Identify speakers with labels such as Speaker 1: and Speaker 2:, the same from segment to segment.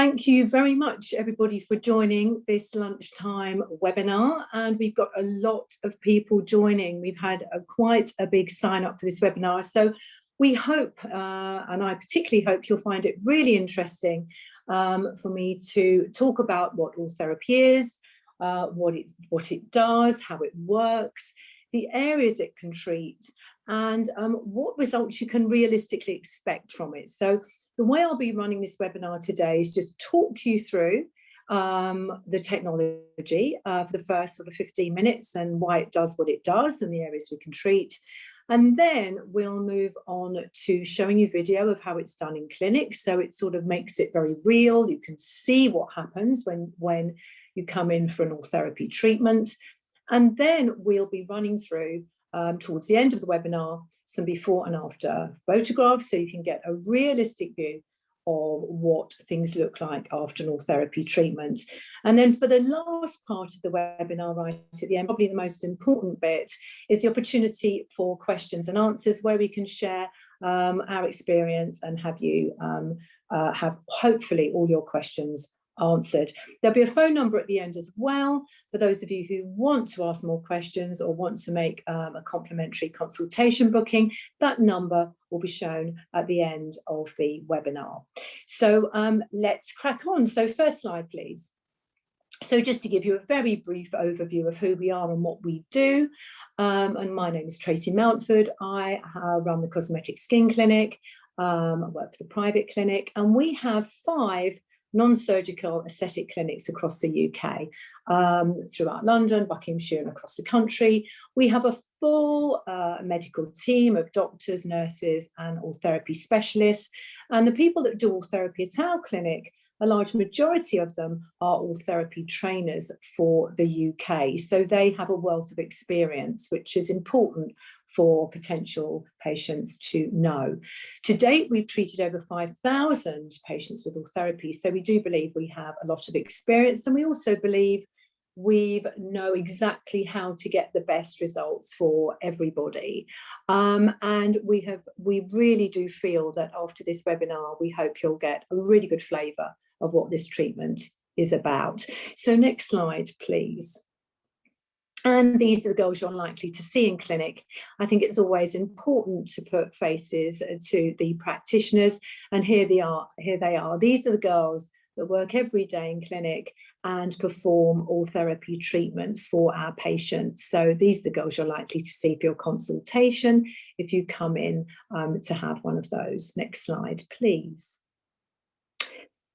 Speaker 1: Thank you very much, everybody, for joining this lunchtime webinar. And we've got a lot of people joining. We've had quite a big sign up for this webinar. So we hope, and I particularly hope you'll find it really interesting for me to talk about what Ultherapy is, what it does, how it works, the areas it can treat, and what results you can realistically expect from it. So the way I'll be running this webinar today is just talk you through the technology for the first sort of 15 minutes and why it does what it does and the areas we can treat. And then we'll move on to showing you video of how it's done in clinic. So it sort of makes it very real. You can see what happens when you come in for an Ultherapy treatment. And then we'll be running through towards the end of the webinar, some before and after photographs, so you can get a realistic view of what things look like after an Ultherapy treatment. And then for the last part of the webinar, right at the end, probably the most important bit, is the opportunity for questions and answers, where we can share our experience and have you have hopefully all your questions answered. There'll be a phone number at the end as well for those of you who want to ask more questions or want to make a complimentary consultation booking. That number will be shown at the end of the webinar. So let's crack on. So first slide, please. So just to give you a very brief overview of who we are and what we do. And my name is Tracy Mountford. I run the Cosmetic Skin Clinic. I work for the private clinic, and we have 5 non-surgical aesthetic clinics across the UK, throughout London, Buckinghamshire, and across the country. We have a full medical team of doctors, nurses, and Ultherapy specialists. And the people that do Ultherapy at our clinic, a large majority of them are Ultherapy trainers for the UK. So they have a wealth of experience, which is important for potential patients to know. To date, we've treated over 5,000 patients with Ultherapy, so we do believe we have a lot of experience, and we also believe we know exactly how to get the best results for everybody. And we really do feel that after this webinar, we hope you'll get a really good flavour of what this treatment is about. So next slide, please. And these are the girls you're likely to see in clinic. I think it's always important to put faces to the practitioners. And here they are. These are the girls that work every day in clinic and perform Ultherapy treatments for our patients. So these are the girls you're likely to see for your consultation if you come in to have one of those. Next slide, please.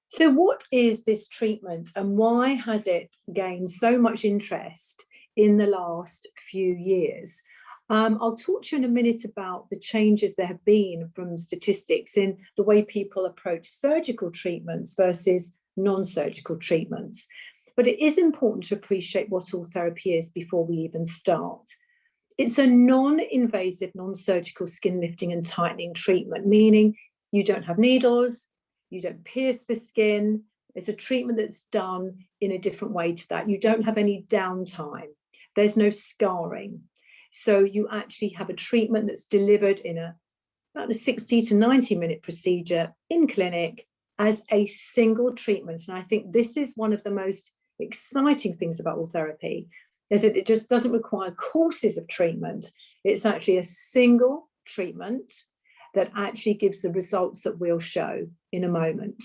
Speaker 1: So what is this treatment, and why has it gained so much interest in the last few years? I'll talk to you in a minute about the changes there have been from statistics in the way people approach surgical treatments versus non-surgical treatments. But it is important to appreciate what Ultherapy is before we even start. It's a non-invasive, non-surgical skin lifting and tightening treatment, meaning you don't have needles, you don't pierce the skin. It's a treatment that's done in a different way to that. You don't have any downtime. There's no scarring. So you actually have a treatment that's delivered in about a 60 to 90-minute procedure in clinic as a single treatment. And I think this is one of the most exciting things about Ultherapy, is that it just doesn't require courses of treatment. It's actually a single treatment that actually gives the results that we'll show in a moment.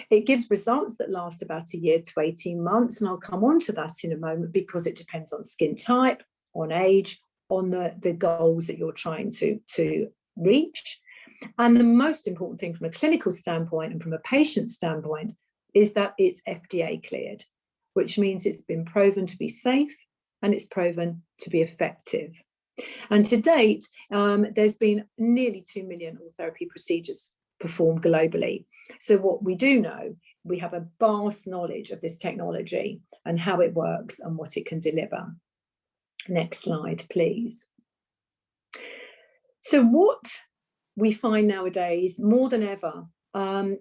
Speaker 1: It gives results that last about a year to 18 months, and I'll come on to that in a moment because it depends on skin type, on age, on the goals that you're trying to reach. And the most important thing from a clinical standpoint and from a patient standpoint is that it's FDA cleared, which means it's been proven to be safe and it's proven to be effective. And to date, there's been nearly 2 million Ultherapy procedures performed globally. So what we do know, we have a vast knowledge of this technology and how it works and what it can deliver. Next slide, please. So what we find nowadays more than ever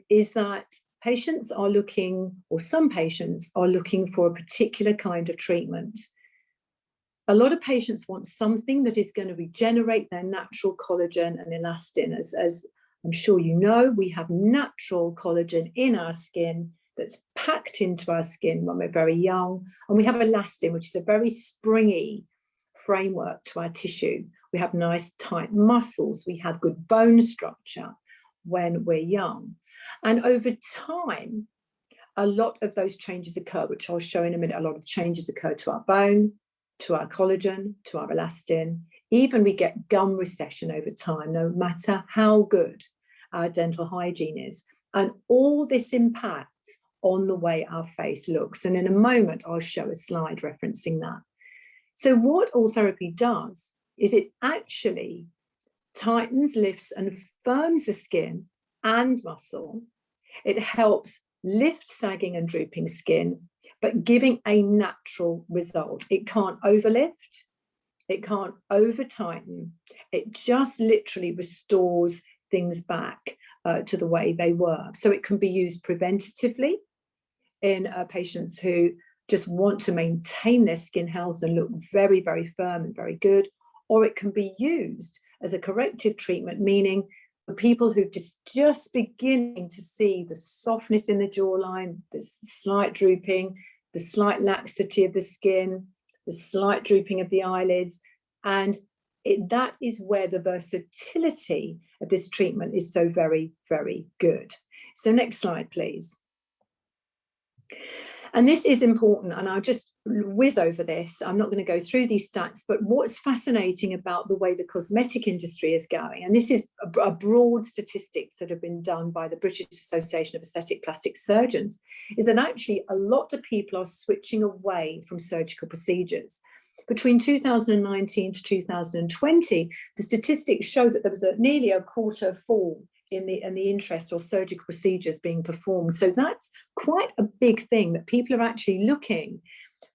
Speaker 1: is that patients are looking, or some patients are looking for a particular kind of treatment. A lot of patients want something that is going to regenerate their natural collagen and elastin. As I'm sure you know, we have natural collagen in our skin that's packed into our skin when we're very young. And we have elastin, which is a very springy framework to our tissue. We have nice tight muscles. We have good bone structure when we're young. And over time, a lot of those changes occur, which I'll show in a minute. A lot of changes occur to our bone, to our collagen, to our elastin. Even we get gum recession over time, no matter how good our dental hygiene is. And all this impacts on the way our face looks. And in a moment, I'll show a slide referencing that. So what Ultherapy does is it actually tightens, lifts, and firms the skin and muscle. It helps lift sagging and drooping skin, but giving a natural result. It can't overlift, it can't over tighten. It just literally restores things back to the way they were. So it can be used preventatively in patients who just want to maintain their skin health and look very, very firm and very good. Or it can be used as a corrective treatment, meaning for people who just beginning to see the softness in the jawline, the slight drooping, the slight laxity of the skin, the slight drooping of the eyelids. And that is where the versatility of this treatment is so very, very good. So next slide, please. And this is important, and I'll just whiz over this. I'm not going to go through these stats, but what's fascinating about the way the cosmetic industry is going, and this is a broad statistics that have been done by the British Association of Aesthetic Plastic Surgeons, is that actually a lot of people are switching away from surgical procedures. Between 2019 to 2020, the statistics show that there was nearly a quarter fall in the interest or surgical procedures being performed. So that's quite a big thing, that people are actually looking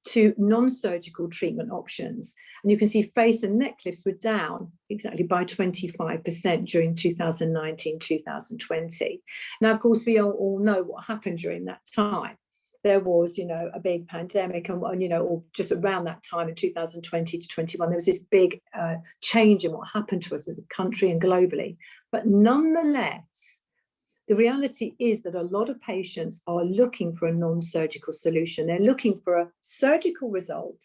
Speaker 1: to non-surgical treatment options. And you can see face and neck lifts were down exactly by 25% during 2019-2020. Now, of course, we all know what happened during that time. There was, a big pandemic, and or just around that time in 2020 to 21, there was this big change in what happened to us as a country and globally. But nonetheless, the reality is that a lot of patients are looking for a non-surgical solution. They're looking for a surgical result,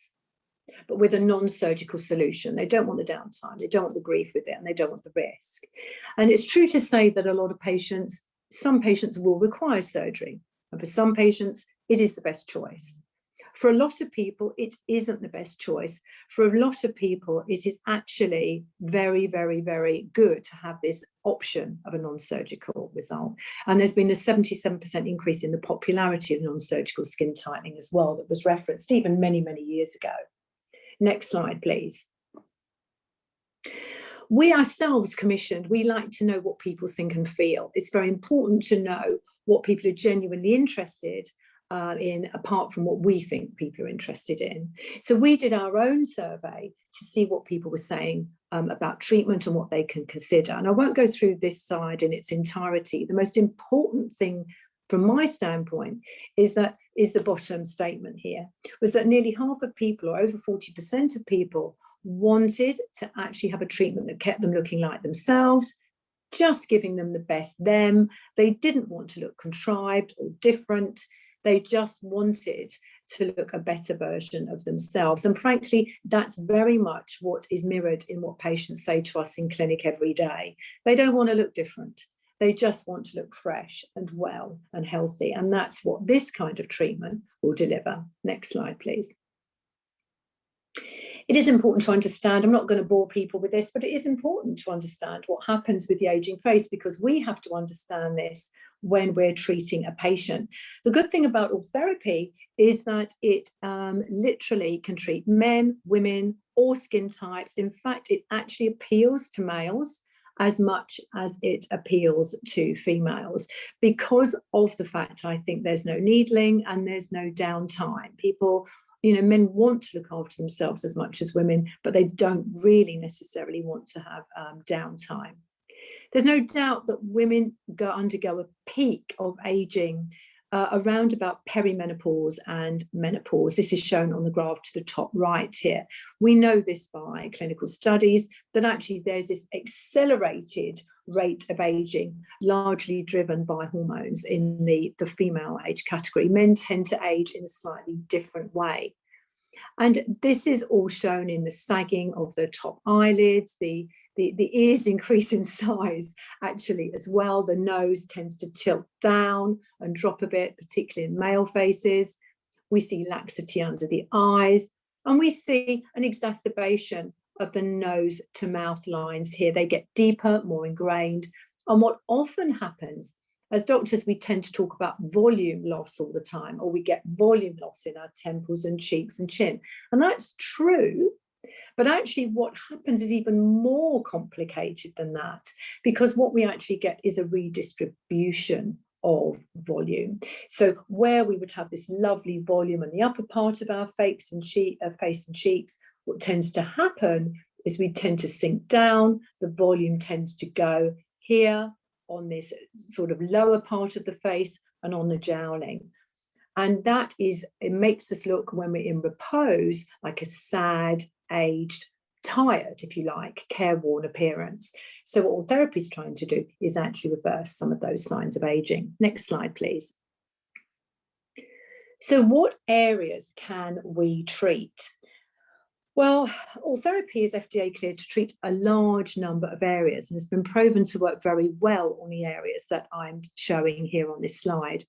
Speaker 1: but with a non-surgical solution. They don't want the downtime, they don't want the grief with it, and they don't want the risk. And it's true to say that a lot of patients, some patients will require surgery, and for some patients, it is the best choice. For a lot of people, it isn't the best choice. For a lot of people, it is actually very, very, very good to have this option of a non-surgical result. And there's been a 77% increase in the popularity of non-surgical skin tightening as well, that was referenced even many, many years ago. Next slide, please. We ourselves commissioned, we like to know what people think and feel. It's very important to know what people are genuinely interested in, apart from what we think people are interested in. So we did our own survey to see what people were saying about treatment and what they can consider. And I won't go through this slide in its entirety. The most important thing from my standpoint is the bottom statement here, was that nearly half of people, or over 40% of people, wanted to actually have a treatment that kept them looking like themselves, just giving them the best them. They didn't want to look contrived or different. They just wanted to look a better version of themselves. And frankly, that's very much what is mirrored in what patients say to us in clinic every day. They don't want to look different. They just want to look fresh and well and healthy. And that's what this kind of treatment will deliver. Next slide, please. It is important to understand, I'm not going to bore people with this, but it is important to understand what happens with the aging face, because we have to understand this when we're treating a patient. The good thing about Ultherapy is that it literally can treat men, women, all skin types. In fact, it actually appeals to males as much as it appeals to females, because of the fact, I think, there's no needling and there's no downtime. People, men want to look after themselves as much as women, but they don't really necessarily want to have downtime. There's no doubt that women undergo a peak of aging around about perimenopause and menopause. This is shown on the graph to the top right here. We know this by clinical studies that actually there's this accelerated rate of aging, largely driven by hormones in the female age category. Men tend to age in a slightly different way. And this is all shown in the sagging of the top eyelids, the ears increase in size actually as well. The nose tends to tilt down and drop a bit, particularly in male faces. We see laxity under the eyes, and we see an exacerbation of the nose to mouth lines here. They get deeper, more ingrained. And what often happens, as doctors, we tend to talk about volume loss all the time, or we get volume loss in our temples and cheeks and chin. And that's true. But actually what happens is even more complicated than that, because what we actually get is a redistribution of volume. So where we would have this lovely volume on the upper part of our face and cheeks, what tends to happen is we tend to sink down. The volume tends to go here on this sort of lower part of the face and on the jowling. And that is, it makes us look, when we're in repose, like a sad, aged, tired, if you like, careworn appearance. So what Ultherapy is trying to do is actually reverse some of those signs of aging. Next slide, please. So what areas can we treat? Well, Ultherapy is FDA cleared to treat a large number of areas, and it's been proven to work very well on the areas that I'm showing here on this slide.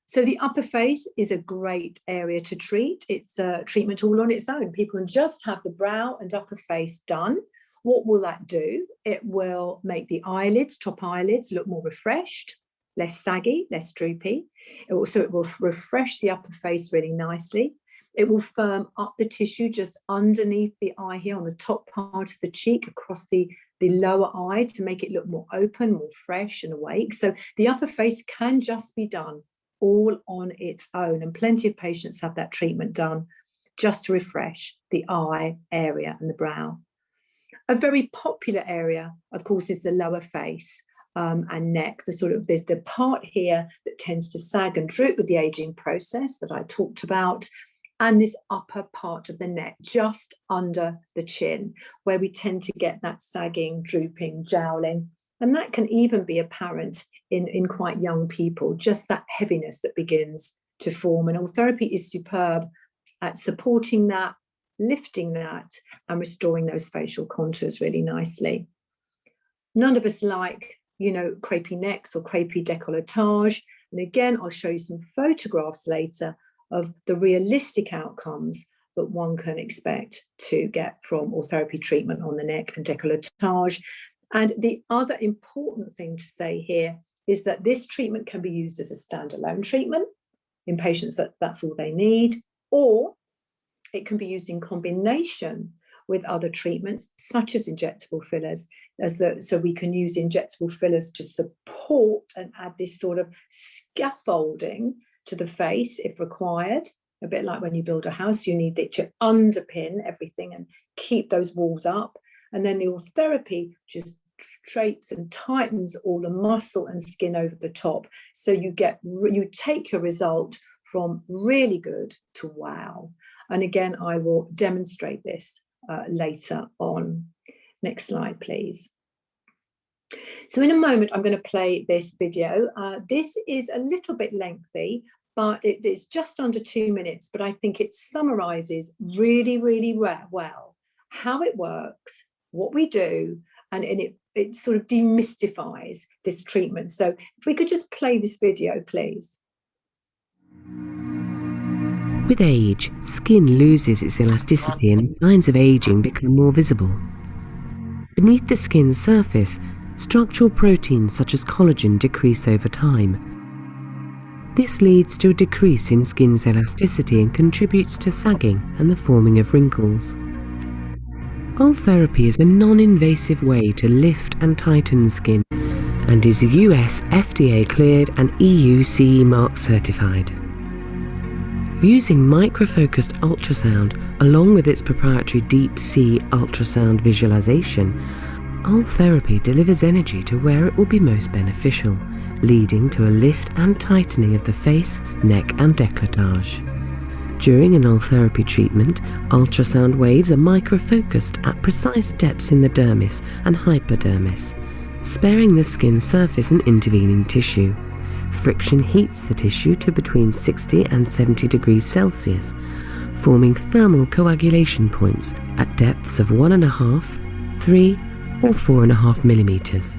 Speaker 1: So the upper face is a great area to treat. It's a treatment all on its own. People can just have the brow and upper face done. What will that do? It will make the eyelids, top eyelids, look more refreshed, less saggy, less droopy. It will refresh the upper face really nicely. It will firm up the tissue just underneath the eye here on the top part of the cheek, across the lower eye, to make it look more open, more fresh and awake. So the upper face can just be done all on its own, and plenty of patients have that treatment done just to refresh the eye area and the brow. A very popular area, of course, is the lower face and neck. There's the part here that tends to sag and droop with the aging process that I talked about, and this upper part of the neck just under the chin, where we tend to get that sagging, drooping, jowling. And that can even be apparent in quite young people, just that heaviness that begins to form. And Ultherapy is superb at supporting that, lifting that, and restoring those facial contours really nicely. None of us like, crepey necks or crepey décolletage. And again, I'll show you some photographs later of the realistic outcomes that one can expect to get from Ultherapy treatment on the neck and décolletage. And the other important thing to say here is that this treatment can be used as a standalone treatment in patients that's all they need, or it can be used in combination with other treatments, such as injectable fillers, so we can use injectable fillers to support and add this sort of scaffolding to the face if required. A bit like when you build a house, you need it to underpin everything and keep those walls up. And then the Ultherapy just drapes and tightens all the muscle and skin over the top. So you take your result from really good to wow. And again, I will demonstrate this later on. Next slide, please. So in a moment, I'm going to play this video. This is a little bit lengthy, but it's just under 2 minutes, but I think it summarizes really, really well how it works, what we do, and it sort of demystifies this treatment. So if we could just play this video, please.
Speaker 2: With age, skin loses its elasticity and signs of aging become more visible. Beneath the skin's surface, structural proteins such as collagen decrease over time. This leads to a decrease in skin's elasticity and contributes to sagging and the forming of wrinkles. Ultherapy is a non-invasive way to lift and tighten skin and is US FDA cleared and EU CE mark certified. Using micro-focused ultrasound along with its proprietary deep sea ultrasound visualization, Ultherapy delivers energy to where it will be most beneficial, leading to a lift and tightening of the face, neck and décolletage. During an Ultherapy treatment, ultrasound waves are micro-focused at precise depths in the dermis and hypodermis, sparing the skin surface and intervening tissue. Friction heats the tissue to between 60 and 70 degrees Celsius, forming thermal coagulation points at depths of 1.5, 3 or 4.5 millimeters.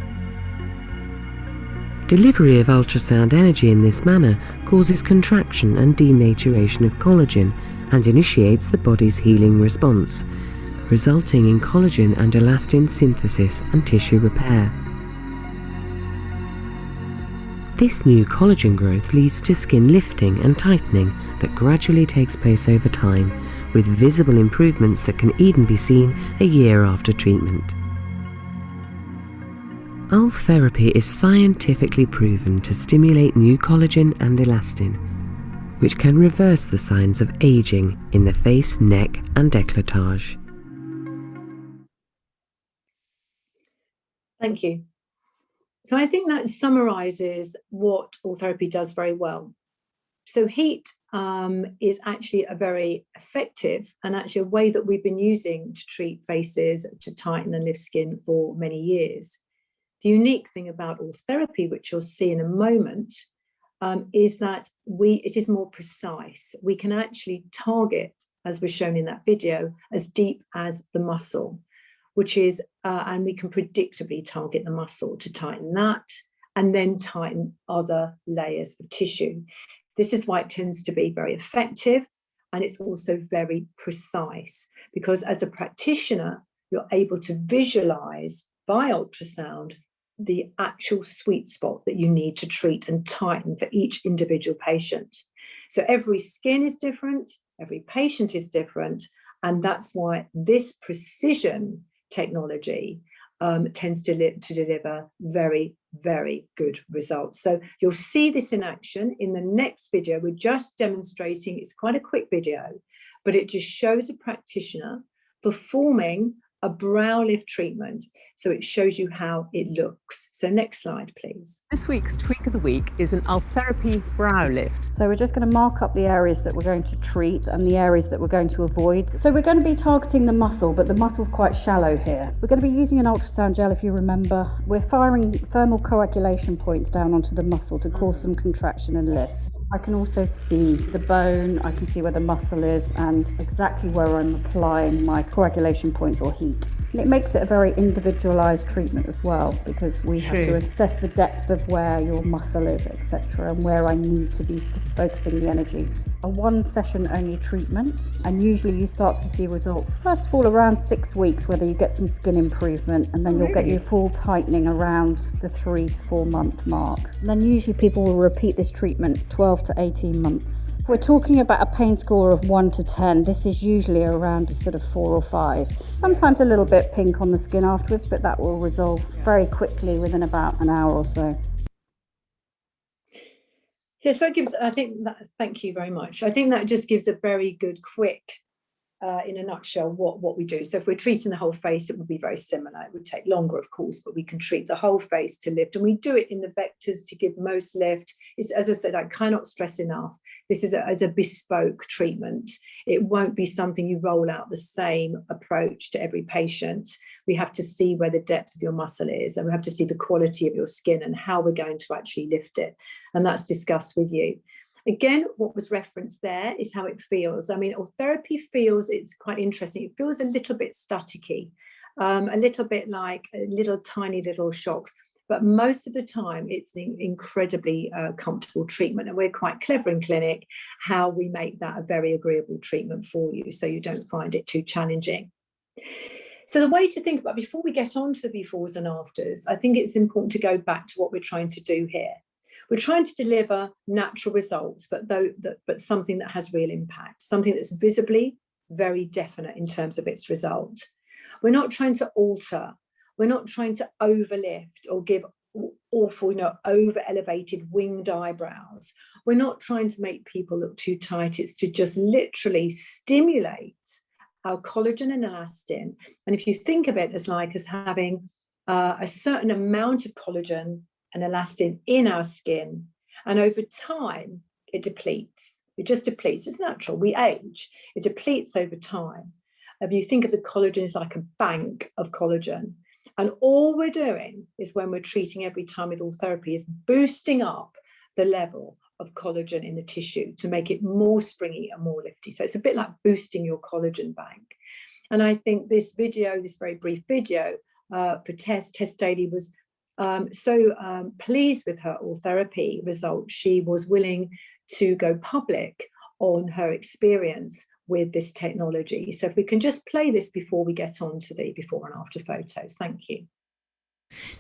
Speaker 2: Delivery of ultrasound energy in this manner causes contraction and denaturation of collagen and initiates the body's healing response, resulting in collagen and elastin synthesis and tissue repair. This new collagen growth leads to skin lifting and tightening that gradually takes place over time, with visible improvements that can even be seen a year after treatment. Ultherapy is scientifically proven to stimulate new collagen and elastin, which can reverse the signs of aging in the face, neck and décolletage.
Speaker 1: Thank you. So I think that summarises what Ultherapy does very well. So heat is actually a very effective and actually a way that we've been using to treat faces, to tighten and lift skin for many years. The unique thing about Ultherapy, which you'll see in a moment, is that it is more precise. We can actually target, as was shown in that video, as deep as the muscle, which is, and we can predictably target the muscle to tighten that and then tighten other layers of tissue. This is why it tends to be very effective, and it's also very precise, because as a practitioner, you're able to visualize by ultrasound the actual sweet spot that you need to treat and tighten for each individual patient. So every skin is different, every patient is different, and that's why this precision technology tends to deliver very, very good results. So you'll see this in action in the next video. We're just demonstrating, it's quite a quick video, but it just shows a practitioner performing a brow lift treatment. So it shows you how it looks. So next slide, please.
Speaker 3: This week's Tweak of the Week is an Ultherapy brow lift.
Speaker 4: So we're just going to mark up the areas that we're going to treat and the areas that we're going to avoid. So we're going to be targeting the muscle, but the muscle's quite shallow here. We're going to be using an ultrasound gel, if you remember. We're firing thermal coagulation points down onto the muscle to cause some contraction and lift. I can also see the bone, I can see where the muscle is and exactly where I'm applying my coagulation points or heat. And it makes it a very individualised treatment as well, because we have to assess the depth of where your muscle is, etc., and where I need to be focusing the energy. A one session only treatment, and usually you start to see results first of all around 6 weeks, whether you get some skin improvement, and then you'll get your full tightening around the 3 to 4 month mark. And then usually people will repeat this treatment 12 to 18 months. If we're talking about a pain score of 1 to 10, this is usually around a sort of 4 or 5. Sometimes a little bit pink on the skin afterwards, but that will resolve very quickly within about an hour or so.
Speaker 1: Yes, that gives, I think that, thank you very much. I think that just gives a very good, quick, in a nutshell, what we do. So if we're treating the whole face, it would be very similar. It would take longer, of course, but we can treat the whole face to lift. And we do it in the vectors to give most lift. It's, as I said, I cannot stress enough, this is as a bespoke treatment. It won't be something you roll out the same approach to every patient. We have to see where the depth of your muscle is, and we have to see the quality of your skin and how we're going to actually lift it. And that's discussed with you. Again, what was referenced there is how it feels. I mean, Ultherapy feels, it's quite interesting. It feels a little bit staticky, a little bit like little tiny little shocks. But most of the time, it's an incredibly comfortable treatment. And we're quite clever in clinic how we make that a very agreeable treatment for you, so you don't find it too challenging. So the way to think about, before we get on to the befores and afters, I think it's important to go back to what we're trying to do here. We're trying to deliver natural results, but something that has real impact, something that's visibly very definite in terms of its result. We're not trying to alter. We're not trying to overlift or give awful, over elevated winged eyebrows. We're not trying to make people look too tight. It's to just literally stimulate our collagen and elastin. And if you think of it as like as having a certain amount of collagen and elastin in our skin. And over time, it depletes. It just depletes. It's natural. We age. It depletes over time. If you think of the collagen as like a bank of collagen, and all we're doing is, when we're treating every time with Ultherapy, is boosting up the level of collagen in the tissue to make it more springy and more lifty. So it's a bit like boosting your collagen bank. And I think this video, this very brief video for Tess Daly, was so pleased with her Ultherapy results. She was willing to go public on her experience with this technology. So if we can just play this before we get on to the before and after photos. Thank you.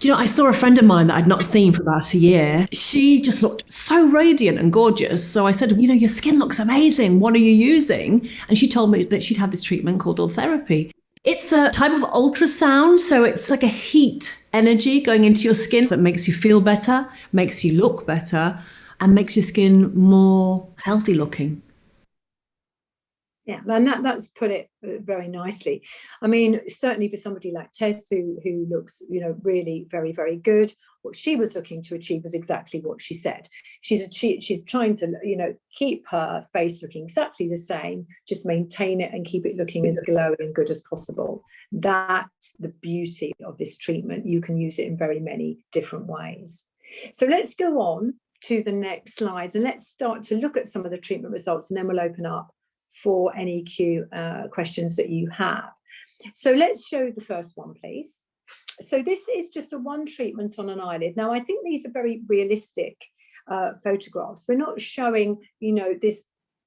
Speaker 5: Do you know, I saw a friend of mine that I'd not seen for about a year. She just looked so radiant and gorgeous. So I said, you know, your skin looks amazing. What are you using? And she told me that she'd had this treatment called Ultherapy. It's a type of ultrasound. So it's like a heat energy going into your skin that makes you feel better, makes you look better, and makes your skin more healthy looking.
Speaker 1: Yeah, and that's put it very nicely. I mean, certainly for somebody like Tess, who looks, you know, really very, very good, what she was looking to achieve was exactly what she said. She's trying to, you know, keep her face looking exactly the same, just maintain it and keep it looking as glowing and good as possible. That's the beauty of this treatment. You can use it in very many different ways. So let's go on to the next slides and let's start to look at some of the treatment results, and then we'll open up for any questions that you have. So let's show the first one, please. So this is just a one treatment on an eyelid. Now, I think these are very realistic photographs. We're not showing, you know, this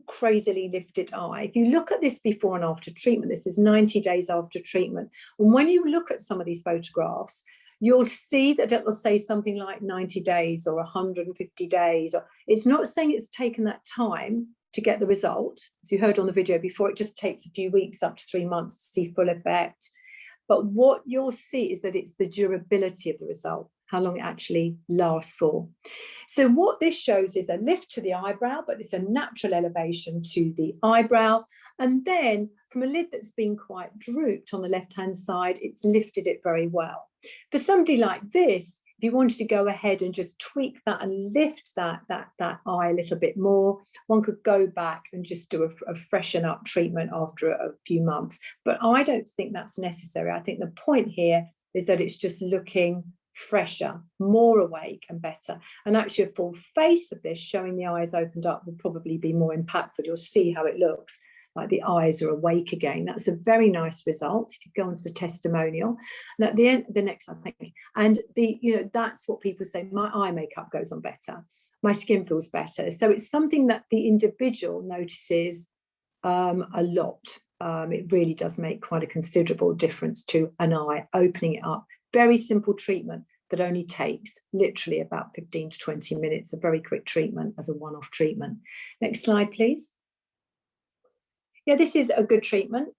Speaker 1: crazily lifted eye. If you look at this before and after treatment, this is 90 days after treatment. And when you look at some of these photographs, you'll see that it will say something like 90 days or 150 days. Or it's not saying it's taken that time to get the result. As you heard on the video before, it just takes a few weeks up to 3 months to see full effect. But what you'll see is that it's the durability of the result, how long it actually lasts for. So what this shows is a lift to the eyebrow, but it's a natural elevation to the eyebrow. And then from a lid that's been quite drooped on the left-hand side, it's lifted it very well. For somebody like this, if you wanted to go ahead and just tweak that and lift that eye a little bit more, one could go back and just do a freshen up treatment after a few months. But I don't think that's necessary. I think the point here is that it's just looking fresher, more awake and better. And actually a full face of this showing the eyes opened up will probably be more impactful. You'll see how it looks like the eyes are awake again. That's a very nice result. If you go into the testimonial, and at the end, the next, I think, and that's what people say. My eye makeup goes on better. My skin feels better. So it's something that the individual notices a lot. It really does make quite a considerable difference to an eye, opening it up. Very simple treatment that only takes literally about 15 to 20 minutes. A very quick treatment as a one-off treatment. Next slide, please. Yeah, this is a good treatment.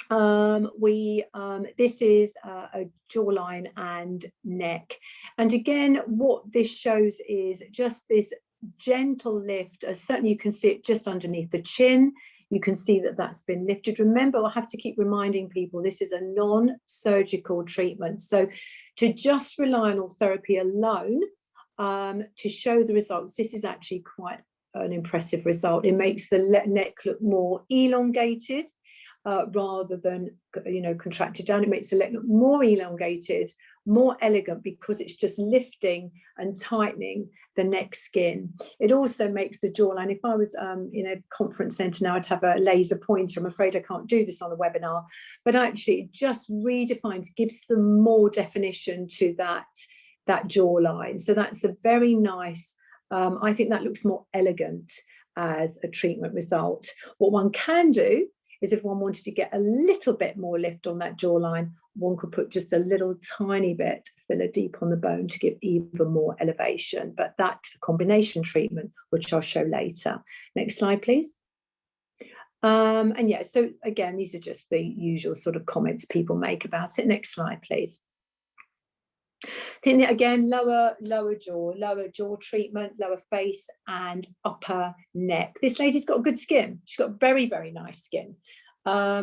Speaker 1: This is a jawline and neck. And again, what this shows is just this gentle lift. Certainly you can see it just underneath the chin. You can see that that's been lifted. Remember, I have to keep reminding people, this is a non-surgical treatment. So to just rely on Ultherapy alone to show the results, this is actually quite an impressive result. It makes the neck look more elongated rather than, contracted down. It makes the neck look more elongated, more elegant, because it's just lifting and tightening the neck skin. It also makes the jawline. If I was in a conference centre now, I'd have a laser pointer. I'm afraid I can't do this on a webinar, but actually it just redefines, gives some more definition to that jawline. So that's a very nice, I think that looks more elegant as a treatment result. What one can do is, if one wanted to get a little bit more lift on that jawline, one could put just a little tiny bit filler deep on the bone to give even more elevation. But that's a combination treatment, which I'll show later. Next slide, please. And yeah, so again, these are just the usual sort of comments people make about it. Next slide, please. I think that again, lower jaw treatment, lower face and upper neck. This lady's got good skin. She's got very, very nice skin.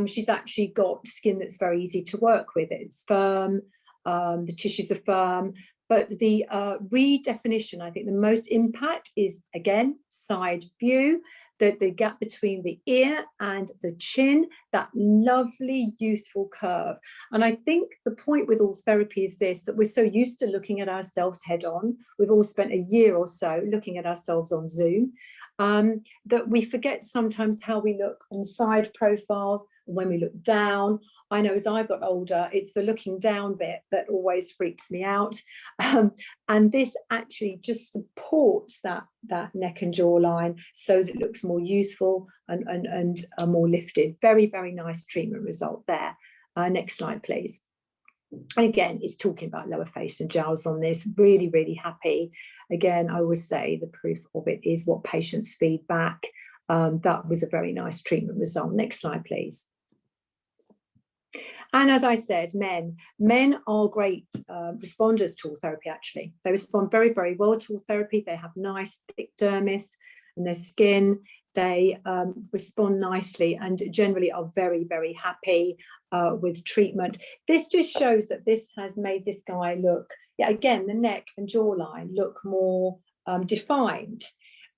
Speaker 1: She's actually got skin that's very easy to work with. It's firm. The tissues are firm. But the redefinition, I think the most impact is, again, side view, the gap between the ear and the chin, that lovely youthful curve. And I think the point with Ultherapy is this, that we're so used to looking at ourselves head on. We've all spent a year or so looking at ourselves on Zoom, that we forget sometimes how we look on side profile when we look down. I know as I got older, it's the looking down bit that always freaks me out. And this actually just supports that neck and jawline so that it looks more youthful and more lifted. Very, very nice treatment result there. Next slide, please. And again, it's talking about lower face and jowls on this. Really, really happy. Again, I always say the proof of it is what patients feed back. That was a very nice treatment result. Next slide, please. And as I said, men are great responders to Ultherapy, actually. They respond very, very well to Ultherapy. They have nice thick dermis in their skin. They respond nicely and generally are very, very happy with treatment. This just shows that this has made this guy look, yeah, again, the neck and jawline look more defined.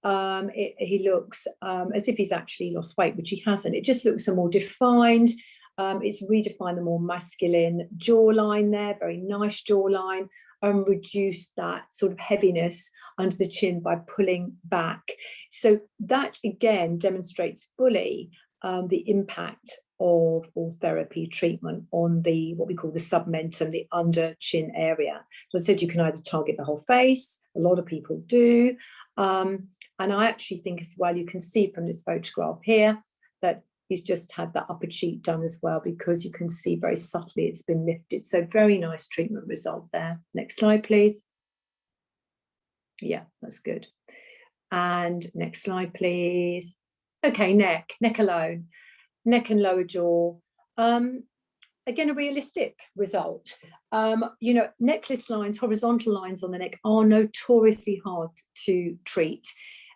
Speaker 1: He looks as if he's actually lost weight, which he hasn't. It just looks a more defined. It's redefined the more masculine jawline there, very nice jawline, and reduced that sort of heaviness under the chin by pulling back. So that again demonstrates fully the impact of Ultherapy treatment on the what we call the submentum, the under chin area. As I said, you can either target the whole face, a lot of people do, and I actually think as well, you can see from this photograph here that he's just had that upper cheek done as well, because you can see very subtly it's been lifted. So very nice treatment result there. Next slide, please. Yeah, that's good. And next slide, please. Okay, neck alone, neck and lower jaw. Again, a realistic result. You know, necklace lines, horizontal lines on the neck are notoriously hard to treat.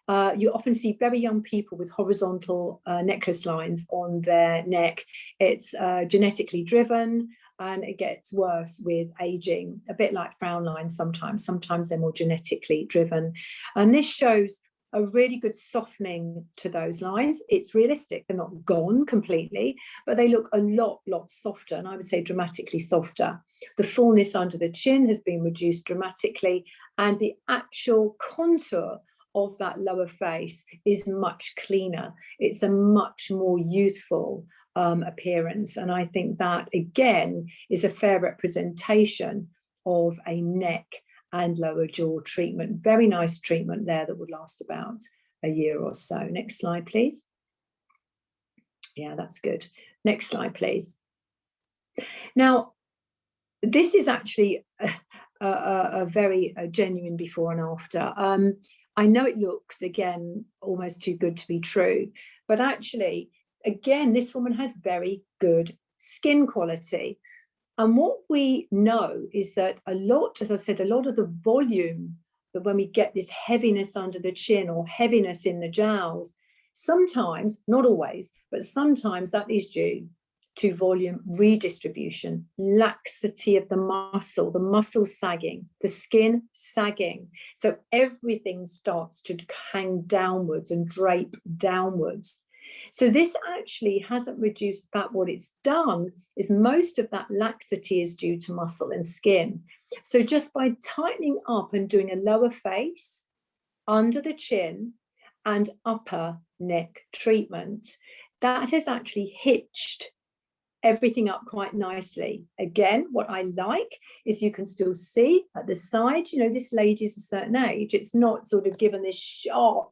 Speaker 1: You often see very young people with horizontal necklace lines on their neck. It's genetically driven, and it gets worse with aging, a bit like frown lines sometimes. Sometimes they're more genetically driven. And this shows a really good softening to those lines. It's realistic. They're not gone completely, but they look a lot softer, and I would say dramatically softer. The fullness under the chin has been reduced dramatically, and the actual contour of that lower face is much cleaner. It's a much more youthful appearance. And I think that, again, is a fair representation of a neck and lower jaw treatment. Very nice treatment there that would last about a year or so. Next slide, please. Yeah, that's good. Next slide, please. Now, this is actually a very genuine before and after. I know it looks, again, almost too good to be true, but actually, again, this woman has very good skin quality. And what we know is that a lot, as I said, a lot of the volume, that when we get this heaviness under the chin or heaviness in the jowls, sometimes, not always, but sometimes that is due to volume redistribution, laxity of the muscle sagging, the skin sagging. So everything starts to hang downwards and drape downwards. So this actually hasn't reduced fat. What it's done is most of that laxity is due to muscle and skin. So just by tightening up and doing a lower face, under the chin and upper neck treatment, that has actually hitched everything up quite nicely. Again, what I like is you can still see at the side, you know, this lady is a certain age. It's not sort of given this sharp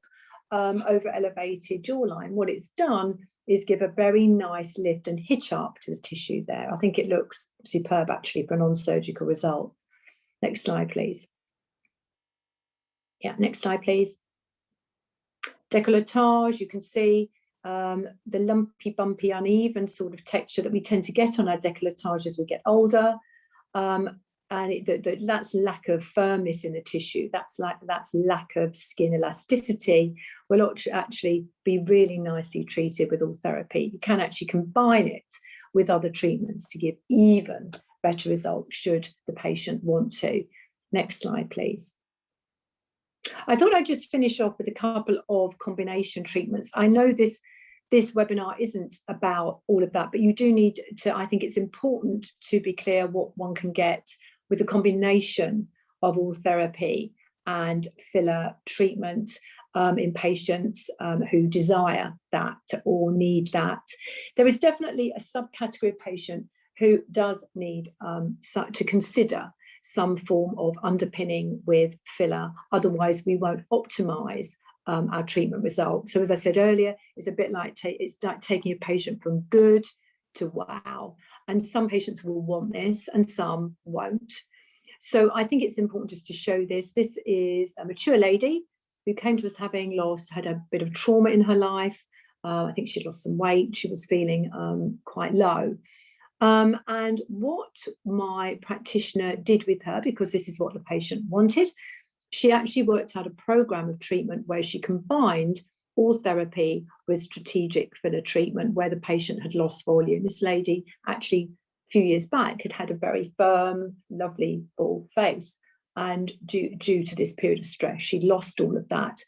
Speaker 1: over elevated jawline. What it's done is give a very nice lift and hitch up to the tissue there. I think it looks superb actually for a non-surgical result. Next slide, please. Yeah, next slide, please. Décolletage, you can see the lumpy, bumpy, uneven sort of texture that we tend to get on our décolletage as we get older. And that's lack of firmness in the tissue. That's lack of skin elasticity will actually be really nicely treated with Ultherapy. You can actually combine it with other treatments to give even better results should the patient want to. Next slide, please. I thought I'd just finish off with a couple of combination treatments. I know this webinar isn't about all of that, but you do need to, I think it's important to be clear what one can get with a combination of Ultherapy and filler treatment in patients who desire that or need that. There is definitely a subcategory of patient who does need to consider some form of underpinning with filler. Otherwise, we won't optimize our treatment results. So as I said earlier, it's a bit like taking a patient from good to wow. And some patients will want this and some won't. So I think it's important just to show this. This is a mature lady who came to us having had a bit of trauma in her life. I think she'd lost some weight. She was feeling quite low. And what my practitioner did with her, because this is what the patient wanted, she actually worked out a program of treatment where she combined Ultherapy with strategic filler treatment where the patient had lost volume. This lady actually, a few years back, had a very firm, lovely, full face. And due to this period of stress, she lost all of that.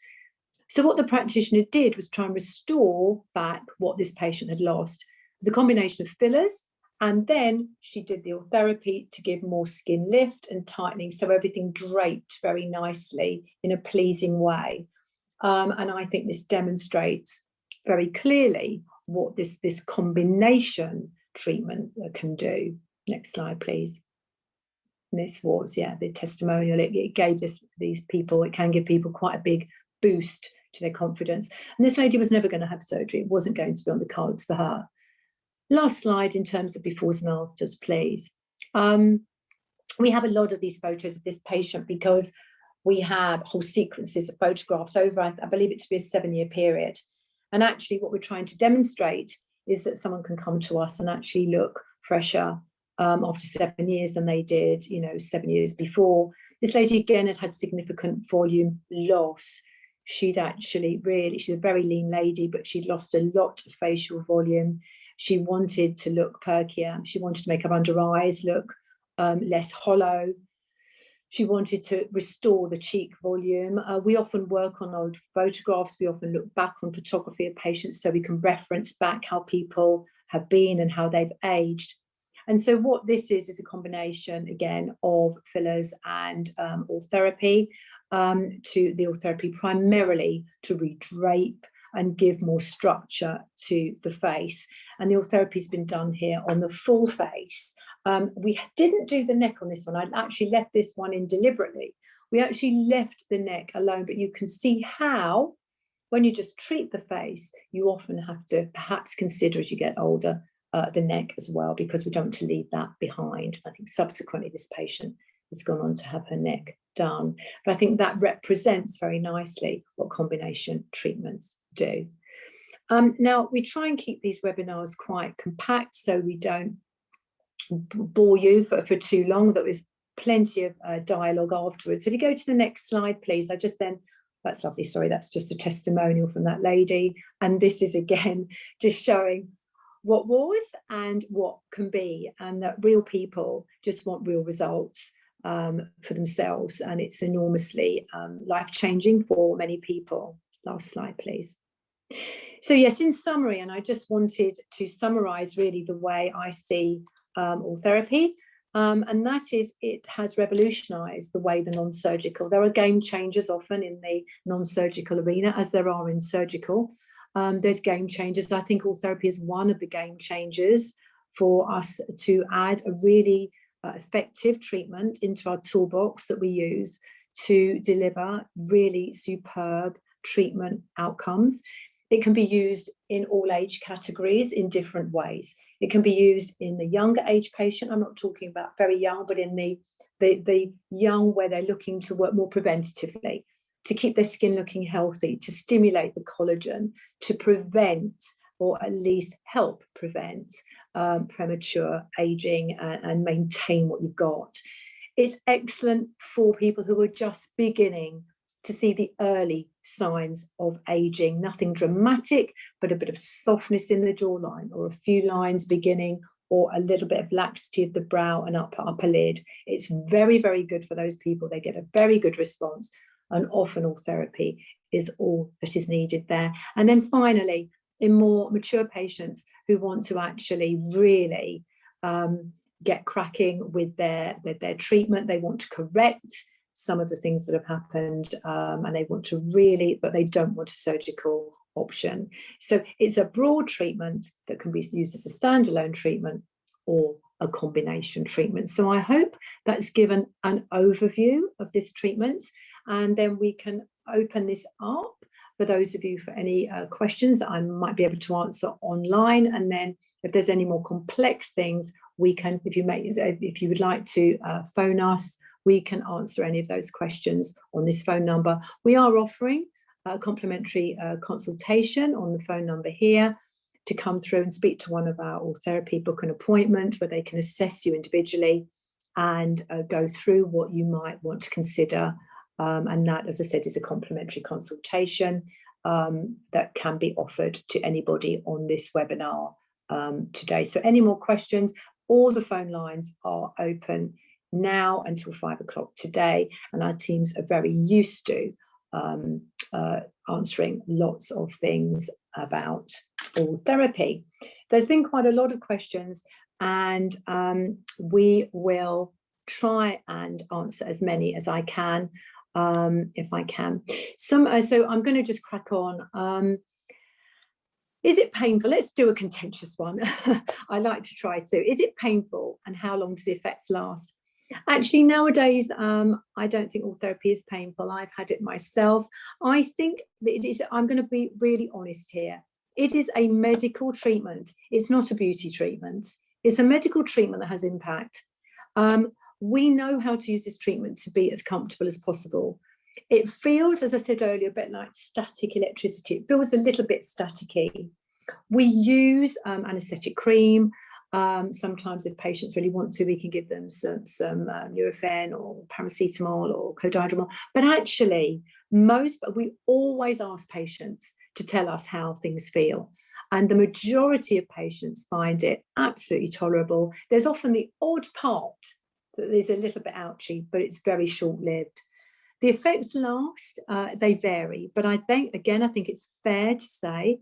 Speaker 1: So what the practitioner did was try and restore back what this patient had lost. It was a combination of fillers. And then she did the Ultherapy to give more skin lift and tightening, so everything draped very nicely in a pleasing way. And I think this demonstrates very clearly what this combination treatment can do. Next slide, please. And this was, the testimonial. It gave these people, it can give people quite a big boost to their confidence. And this lady was never going to have surgery. It wasn't going to be on the cards for her. Last slide in terms of befores and afters, please. We have a lot of these photos of this patient because we have whole sequences of photographs over, I believe it to be a 7-year period. And actually what we're trying to demonstrate is that someone can come to us and actually look fresher after 7 years than they did, 7 years before. This lady, again, had significant volume loss. She's a very lean lady, but she'd lost a lot of facial volume. She wanted to look perkier. She wanted to make her under eyes look less hollow. She wanted to restore the cheek volume. We often work on old photographs. We often look back on photography of patients so we can reference back how people have been and how they've aged. And so what this is a combination, again, of fillers and Ultherapy. To the Ultherapy primarily to redrape and give more structure to the face. And the Ultherapy has been done here on the full face. We didn't do the neck on this one. I actually left this one in deliberately. We actually left the neck alone, but you can see how, when you just treat the face, you often have to perhaps consider as you get older, the neck as well, because we don't want to leave that behind. I think subsequently this patient has gone on to have her neck done. But I think that represents very nicely what combination treatments do. Now, we try and keep these webinars quite compact so we don't bore you for too long. There was plenty of dialogue afterwards. If you go to the next slide, please. That's lovely, sorry, that's just a testimonial from that lady. And this is, again, just showing what was and what can be, and that real people just want real results for themselves, and it's enormously life-changing for many people. Last slide, please. So yes, in summary, and I just wanted to summarize really the way I see Ultherapy, and that is it has revolutionized the way the non-surgical. There are game changers often in the non-surgical arena, as there are in surgical. There's game changers. I think Ultherapy is one of the game changers for us to add a really effective treatment into our toolbox that we use to deliver really superb treatment outcomes. It can be used in all age categories in different ways. It can be used in the younger age patient. I'm not talking about very young, but in the young where they're looking to work more preventatively, to keep their skin looking healthy, to stimulate the collagen, to prevent or at least help prevent premature aging and maintain what you've got. It's excellent for people who are just beginning to see the early signs of aging. Nothing dramatic, but a bit of softness in the jawline or a few lines beginning or a little bit of laxity of the brow and upper lid. It's very, very good for those people. They get a very good response, and often Ultherapy is all that is needed there. And then finally, in more mature patients who want to actually really get cracking with their treatment, they want to correct some of the things that have happened, and they want to really, but they don't want a surgical option. So it's a broad treatment that can be used as a standalone treatment or a combination treatment. So I hope that's given an overview of this treatment, and then we can open this up for those of you for any questions that I might be able to answer online. And then if there's any more complex things, we can, if you would like to phone us, we can answer any of those questions on this phone number. We are offering a complimentary consultation on the phone number here to come through and speak to one of our Ultherapy, book an appointment where they can assess you individually and go through what you might want to consider. And that, as I said, is a complimentary consultation that can be offered to anybody on this webinar today. So any more questions, all the phone lines are open now until 5 o'clock today, and our teams are very used to answering lots of things about Ultherapy. There's been quite a lot of questions, and we will try and answer as many as I can, if I can. So I'm going to just crack on. Is it painful? Let's do a contentious one. I like to try to. Is it painful, and how long do the effects last? Actually, nowadays, I don't think Ultherapy is painful. I've had it myself. I think that it is, I'm going to be really honest here. It is a medical treatment. It's not a beauty treatment. It's a medical treatment that has impact. We know how to use this treatment to be as comfortable as possible. It feels, as I said earlier, a bit like static electricity. It feels a little bit staticky. We use anaesthetic cream. Sometimes if patients really want to, we can give them some Nurofen or paracetamol or codidromol. But actually, we always ask patients to tell us how things feel. And the majority of patients find it absolutely tolerable. There's often the odd part that is a little bit ouchy, but it's very short-lived. The effects last, they vary. But I think it's fair to say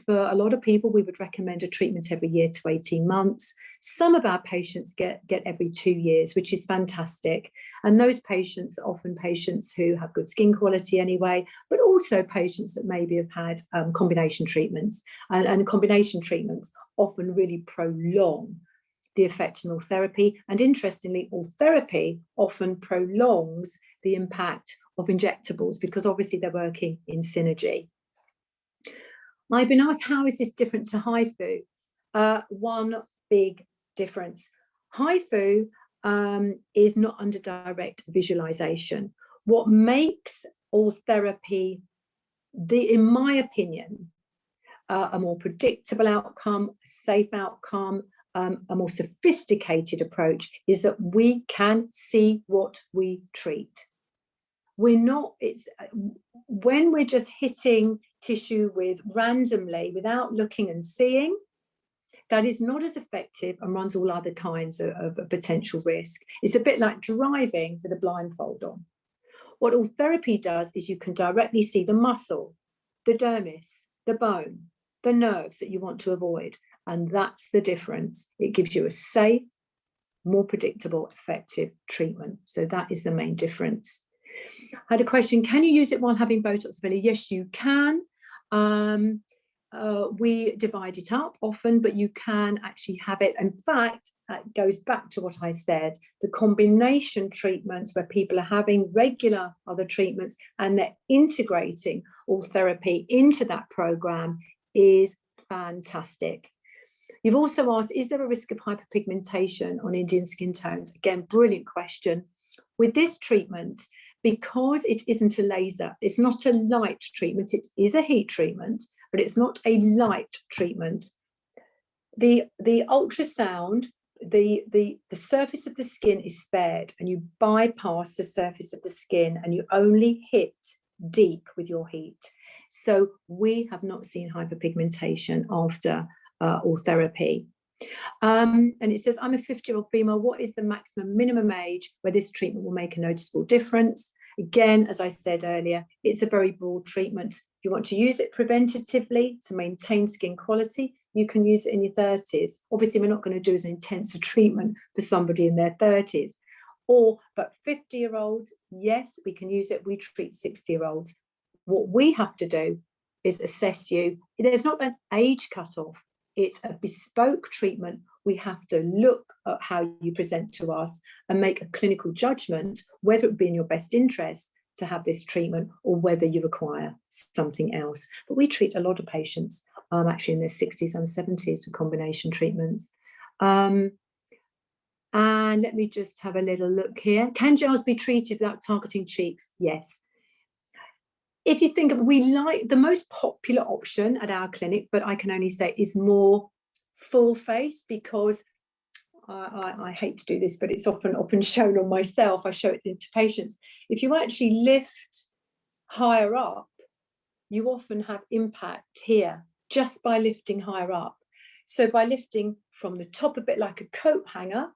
Speaker 1: for a lot of people, we would recommend a treatment every year to 18 months. Some of our patients get every 2 years, which is fantastic. And those patients are often patients who have good skin quality anyway, but also patients that maybe have had combination treatments. And combination treatments often really prolong the effect in Ultherapy. And interestingly, Ultherapy often prolongs the impact of injectables because obviously they're working in synergy. I've been asked, how is this different to HIFU? One big difference. HIFU is not under direct visualization. What makes Ultherapy, in my opinion, a more predictable outcome, a safe outcome, a more sophisticated approach is that we can see what we treat. When we're just hitting tissue randomly without looking and seeing, that is not as effective and runs all other kinds of potential risk. It's a bit like driving with a blindfold on. What Ultherapy does is you can directly see the muscle, the dermis, the bone, the nerves that you want to avoid. And that's the difference. It gives you a safe, more predictable, effective treatment. So that is the main difference. I had a question, can you use it while having Botox filler? Yes, you can. We divide it up often, but you can actually have it. In fact, that goes back to what I said, the combination treatments where people are having regular other treatments and they're integrating Ultherapy into that program is fantastic. You've also asked, is there a risk of hyperpigmentation on Indian skin tones? Again, brilliant question. With this treatment, because it isn't a laser, it's not a light treatment, it is a heat treatment, but it's not a light treatment. The ultrasound, the surface of the skin is spared and you bypass the surface of the skin and you only hit deep with your heat. So we have not seen hyperpigmentation after Ultherapy. And it says, I'm a 50-year-old female. What is the maximum minimum age where this treatment will make a noticeable difference? Again, as I said earlier, it's a very broad treatment. If you want to use it preventatively to maintain skin quality, you can use it in your 30s. Obviously, we're not going to do as intense a treatment for somebody in their 30s. But 50-year-olds, yes, we can use it. We treat 60-year-olds. What we have to do is assess you. There's not an age cutoff. It's a bespoke treatment. We have to look at how you present to us and make a clinical judgment whether it would be in your best interest to have this treatment or whether you require something else. But we treat a lot of patients actually in their 60s and 70s with combination treatments. And let me just have a little look here. Can gels be treated without targeting cheeks? Yes. If you think of, we like the most popular option at our clinic, but I can only say is more full face, because I hate to do this, but it's often shown on myself. I show it to patients. If you actually lift higher up, you often have impact here just by lifting higher up. So by lifting from the top, a bit like a coat hanger,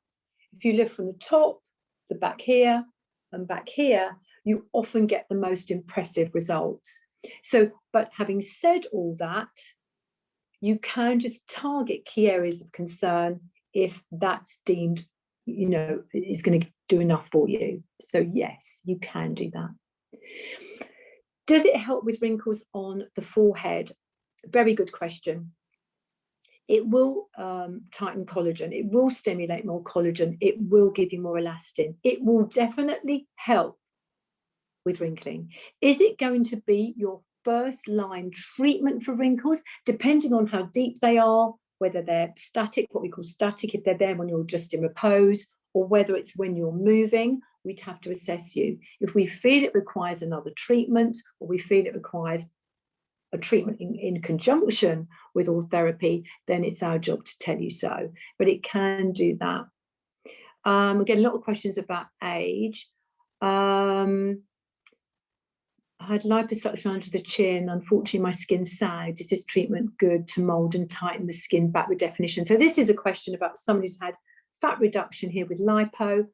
Speaker 1: if you lift from the top, the back here and back here, you often get the most impressive results. So, but having said all that, you can just target key areas of concern if that's deemed, is going to do enough for you. So yes, you can do that. Does it help with wrinkles on the forehead? Very good question. It will tighten collagen. It will stimulate more collagen. It will give you more elastin. It will definitely help with wrinkling. Is it going to be your first line treatment for wrinkles? Depending on how deep they are, whether they're static, what we call static, if they're there when you're just in repose, or whether it's when you're moving, we'd have to assess you. If we feel it requires another treatment, or we feel it requires a treatment in conjunction with Ultherapy, then it's our job to tell you so. But it can do that. We get a lot of questions about age. I had liposuction under the chin. Unfortunately, my skin sagged. Is this treatment good to mold and tighten the skin back with definition? So this is a question about someone who's had fat reduction here with lipo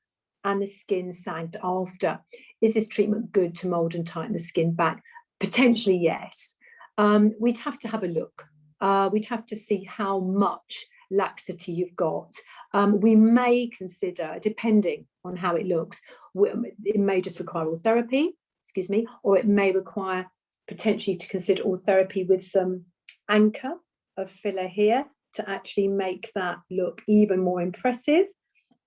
Speaker 1: and the skin sagged after. Is this treatment good to mold and tighten the skin back? Potentially, yes. We'd have to have a look. We'd have to see how much laxity you've got. We may consider, depending on how it looks, it may just require Ultherapy, or it may require potentially to consider Ultherapy with some anchor of filler here to actually make that look even more impressive.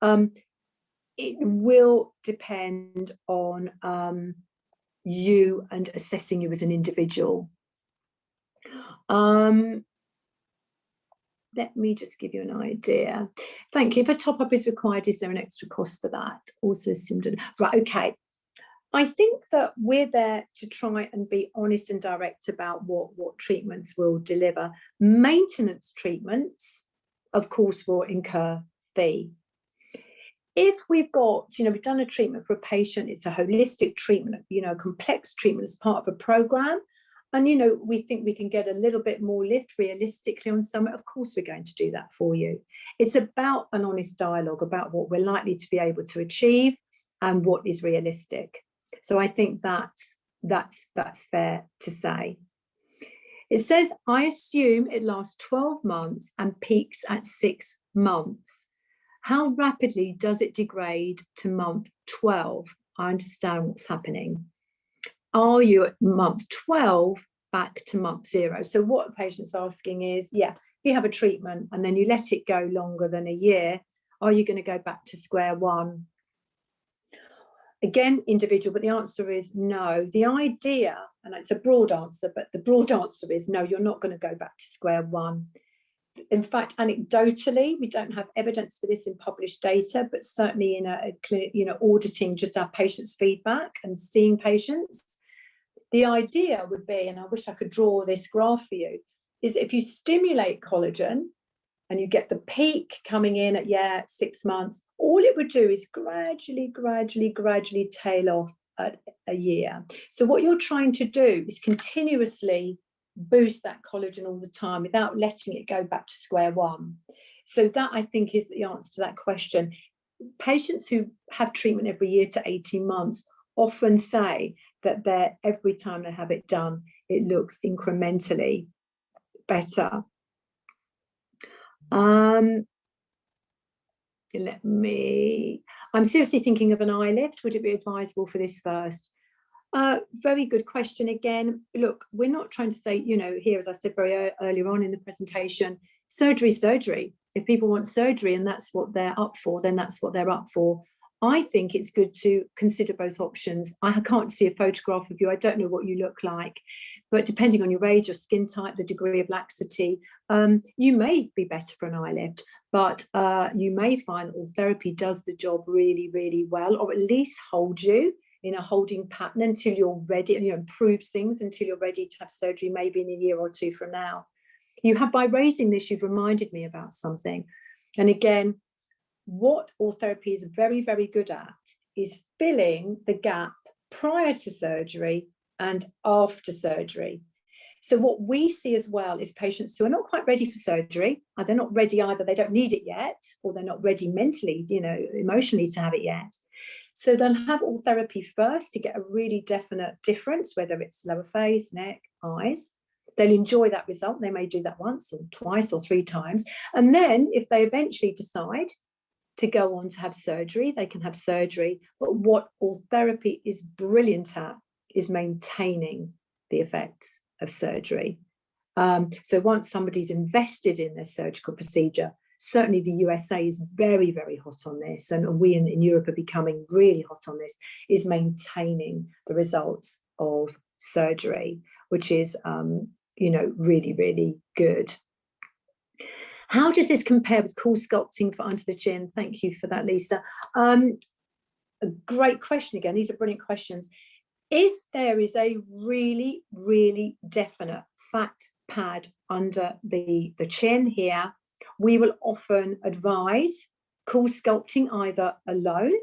Speaker 1: It will depend on you and assessing you as an individual. Let me just give you an idea. Thank you. If a top-up is required, is there an extra cost for that? Also assumed. Right, okay. I think that we're there to try and be honest and direct about what treatments will deliver. Maintenance treatments, of course, will incur fee. If we've got, we've done a treatment for a patient, it's a holistic treatment, a complex treatment as part of a program, and, we think we can get a little bit more lift realistically on someone, of course we're going to do that for you. It's about an honest dialogue about what we're likely to be able to achieve and what is realistic. So I think that's fair to say. It says, I assume it lasts 12 months and peaks at 6 months. How rapidly does it degrade to month 12? I understand what's happening. Are you at month 12 back to month 0? So what a patient's asking is, if you have a treatment and then you let it go longer than a year, are you going to go back to square one? Again, individual, but the answer is no. The idea, and it's a broad answer, but the broad answer is no, you're not going to go back to square one. In fact, anecdotally, we don't have evidence for this in published data, but certainly in a clinic, auditing just our patients' feedback and seeing patients, the idea would be, and I wish I could draw this graph for you, is if you stimulate collagen and you get the peak coming in at 6 months, all it would do is gradually tail off at a year. So what you're trying to do is continuously boost that collagen all the time without letting it go back to square one. So that, I think, is the answer to that question. Patients who have treatment every year to 18 months often say that every time they have it done, it looks incrementally better. I'm seriously thinking of an eye lift. Would it be advisable for this first? Very good question again. Look, we're not trying to say, here, as I said very earlier on in the presentation, surgery is surgery. If people want surgery and that's what they're up for, then that's what they're up for. I think it's good to consider both options. I can't see a photograph of you. I don't know what you look like, but depending on your age, your skin type, the degree of laxity, you may be better for an eye lift, but you may find Ultherapy does the job really, really well, or at least hold you in a holding pattern until you're ready, and improves things until you're ready to have surgery, maybe in a year or two from now. By raising this, you've reminded me about something. And again, what Ultherapy is very, very good at is filling the gap prior to surgery and after surgery. So what we see as well is patients who are not quite ready for surgery, or they're not ready either, they don't need it yet, or they're not ready mentally, emotionally to have it yet. So they'll have Ultherapy first to get a really definite difference, whether it's lower face, neck, eyes. They'll enjoy that result. They may do that once or twice or 3 times. And then if they eventually decide to go on to have surgery, they can have surgery. But what Ultherapy is brilliant at is maintaining the effects of surgery. So once somebody's invested in their surgical procedure, certainly the USA is very, very hot on this, and we in Europe are becoming really hot on this, is maintaining the results of surgery, which is, really, really good. How does this compare with cool sculpting for under the chin? Thank you for that, Lisa. A great question again. These are brilliant questions. If there is a really, really definite fat pad under the chin here, we will often advise cool sculpting either alone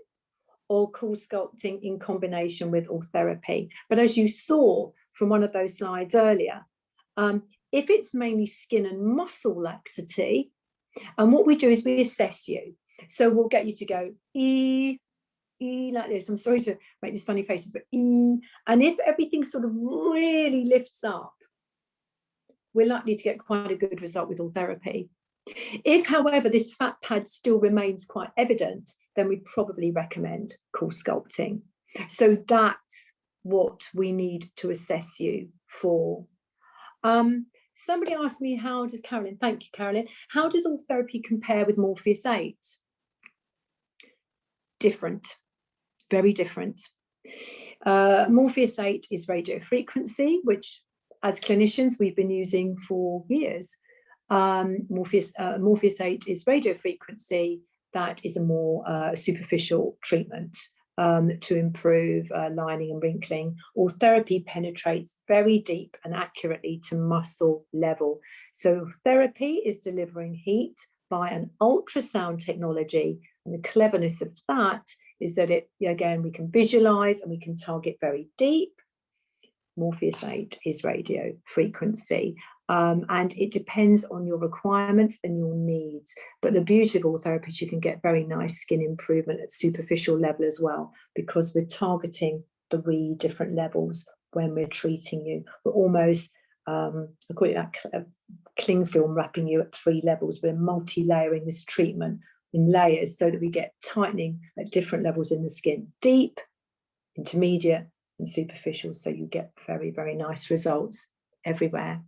Speaker 1: or cool sculpting in combination with Ultherapy. But as you saw from one of those slides earlier, if it's mainly skin and muscle laxity, and what we do is we assess you. So we'll get you to go E like this. I'm sorry to make these funny faces, but E. And if everything sort of really lifts up, we're likely to get quite a good result with Ultherapy. If, however, this fat pad still remains quite evident, then we probably recommend cool sculpting. So that's what we need to assess you for. Somebody asked me, Carolyn, thank you, Carolyn, how does Ultherapy compare with Morpheus 8? Different, very different. Morpheus 8 is radio frequency, which as clinicians we've been using for years. Morpheus 8 is radio frequency. That is a more superficial treatment to improve lining and wrinkling. Ultherapy penetrates very deep and accurately to muscle level. So Ultherapy is delivering heat by an ultrasound technology, and the cleverness of that is that we can visualize and we can target very deep. Morpheus 8 is radio frequency. And it depends on your requirements and your needs. But the beauty of Ultherapy is you can get very nice skin improvement at superficial level as well, because we're targeting 3 different levels when we're treating you. We're almost, I call it that cling film, wrapping you at 3 levels. We're multi-layering this treatment in layers so that we get tightening at different levels in the skin, deep, intermediate, and superficial. So you get very, very nice results everywhere.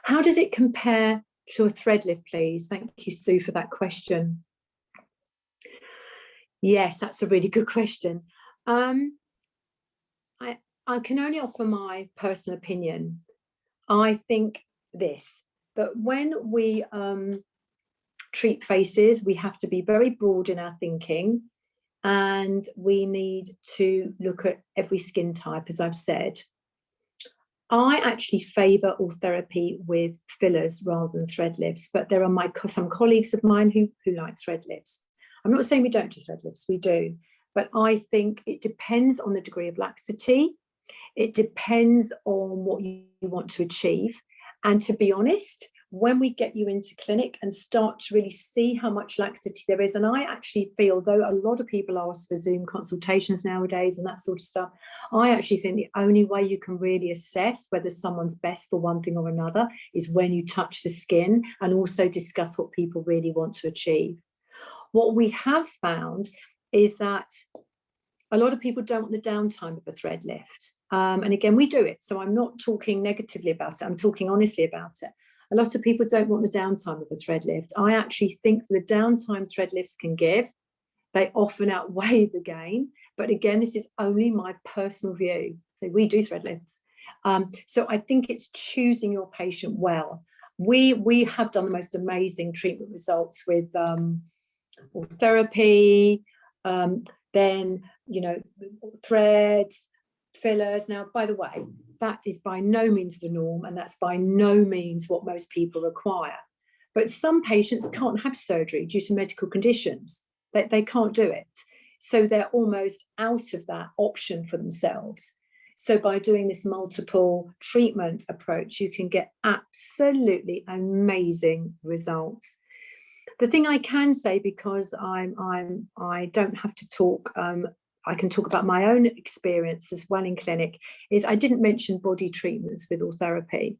Speaker 1: How does it compare to a thread lift, please? Thank you, Sue, for that question. Yes, that's a really good question. I can only offer my personal opinion. I think that when we treat faces, we have to be very broad in our thinking, and we need to look at every skin type, as I've said. I actually favour Ultherapy with fillers rather than thread lifts, but there are some colleagues of mine who like thread lifts. I'm not saying we don't do thread lifts, we do, but I think it depends on the degree of laxity. It depends on what you want to achieve. And to be honest, when we get you into clinic and start to really see how much laxity there is. And I actually feel, though a lot of people ask for Zoom consultations nowadays and that sort of stuff, I actually think the only way you can really assess whether someone's best for one thing or another is when you touch the skin and also discuss what people really want to achieve. What we have found is that a lot of people don't want the downtime of a thread lift. And again, we do it. So I'm not talking negatively about it. I'm talking honestly about it. A lot of people don't want the downtime of a thread lift. I actually think the downtime thread lifts can give, they often outweigh the gain. But again, this is only my personal view. So we do thread lifts. So I think it's choosing your patient well. We have done the most amazing treatment results with Ultherapy, then, you know, threads, fillers. Now, by the way, that is by no means the norm, and that's by no means what most people require. But some patients can't have surgery due to medical conditions. They can't do it. So they're almost out of that option for themselves. So by doing this multiple treatment approach, you can get absolutely amazing results. The thing I can say, because I don't have to talk, I can talk about my own experience as well in clinic, is I didn't mention body treatments with Ultherapy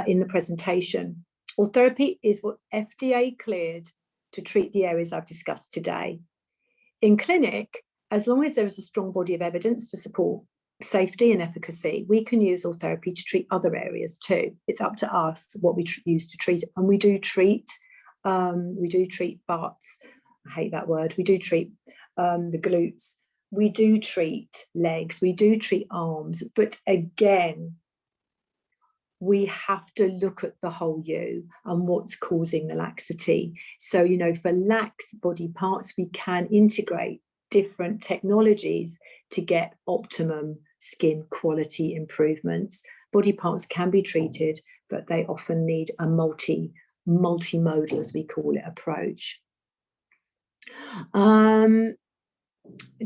Speaker 1: in the presentation. Ultherapy is what FDA cleared to treat the areas I've discussed today. In clinic, as long as there is a strong body of evidence to support safety and efficacy, we can use Ultherapy to treat other areas too. It's up to us what we use to treat it. And we do treat butts. I hate that word. We do treat the glutes. We do treat legs. We do treat arms. But again, we have to look at the whole you and what's causing the laxity. So, you know, for lax body parts, we can integrate different technologies to get optimum skin quality improvements. Body parts can be treated, but they often need a multimodal, as we call it, approach.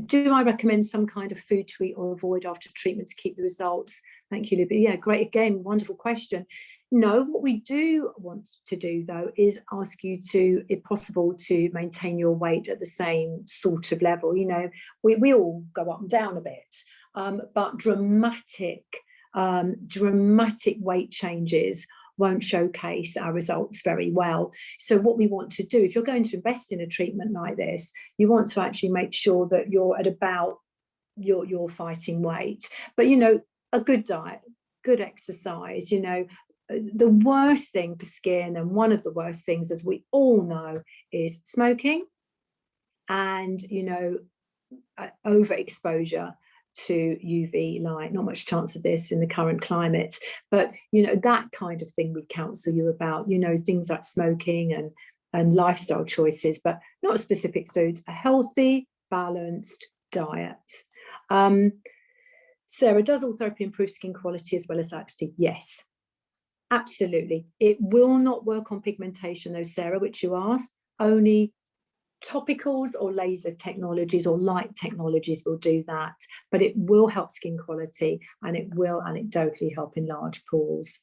Speaker 1: Do I recommend some kind of food to eat or avoid after treatment to keep the results? Thank you, Libby. Yeah, great. Again, wonderful question. No, what we do want to do, though, is ask you to, if possible, to maintain your weight at the same sort of level. You know, we all go up and down a bit, but dramatic weight changes won't showcase our results very well. So what we want to do, if you're going to invest in a treatment like this, you want to actually make sure that you're at about your fighting weight. But, you know, a good diet, good exercise, you know, the worst thing for skin, and one of the worst things, as we all know, is smoking and, you know, overexposure to UV light. Not much chance of this in the current climate, but, you know, that kind of thing we counsel you about, you know, things like smoking and lifestyle choices, but not specific foods, a healthy, balanced diet. Sarah, does Ultherapy improve skin quality as well as laxity? Yes, absolutely. It will not work on pigmentation though, Sarah, which you asked. Only topicals or laser technologies or light technologies will do that, but it will help skin quality and it will anecdotally help enlarge pores.